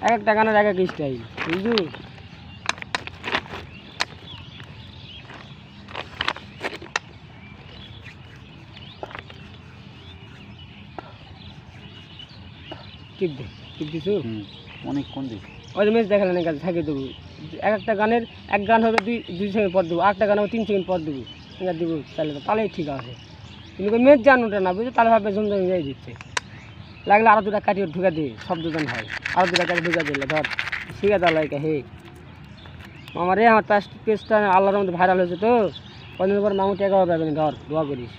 এক একটা গানের এক এক স্টাইল, বুঝলি? টিপ দে, টিপ দিছু অনেক কোন দিস ওই যে ম্যাচ দেখালেন কাছে থাকে দেবো। এক একটা গানের এক গান হবে 2 সেকেন্ড পর দেবো, আরেকটা গান হবে 3 সেকেন্ড পর দেবো, ফিঙ্গার দেবো, তাহলেই ঠিক আছে। কিন্তু ম্যাচ জানোটা না বুঝছো, তাহলে ভাবে জমজম যাই দিচ্ছে। লাগলে আরো 2টা কাটিয়ে ঢুকা দিয়ে শব্দদান হয়, আরো 2টা কাটিয়ে ঢুকা দিলে ধর শিখে দেওয়া লাগে। হে আমার রে, আমার পেজটা আল্লাহর মধ্যে ভাইরাল হয়েছে তো, কদিন পর মামু টেকা পাবেন, ধর দোয়া করিস।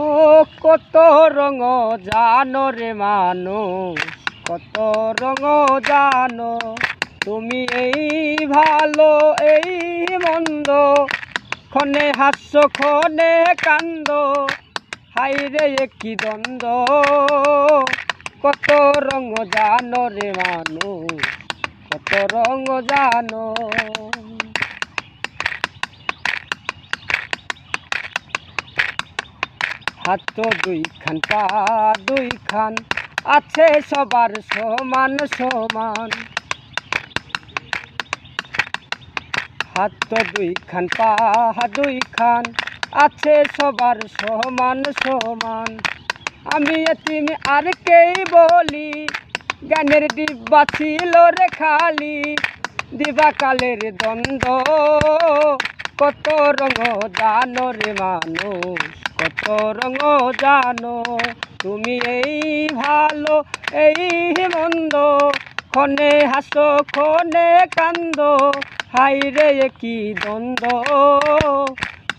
ও কত রঙ জানো রে মানুষ, কত রঙ জানো তুমি, এই ভালো এই মন্দ, ক্ষণে হাস্য ক্ষণে কান্দ, হাই রে কি দ্বন্দ্ব, কত রঙ জানো রে মানুষ, কত রঙ জানো। হাত তো 2 খান, পা 2 খান, আছে সবার সমান সমান। হাত তো 2 খান, পা 2 খান, আছে সবার সমান সমান। আমি এতিম আর কেই বলি, গানের ডিব্বা ছিল রে খালি, দিবা কালের দ্বন্দ্ব, কত রঙ জানো রে মানুষ, কত রঙ জানো তুমি, এই ভালো এই মন্দ, ক্ষণে হাসো ক্ষণে কান্দ, হাই রে কি দ্বন্দ্ব,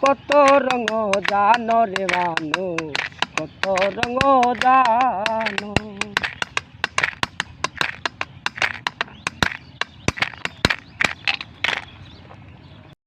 কত রঙ জানো রে মানুষ, কত রঙ জানো।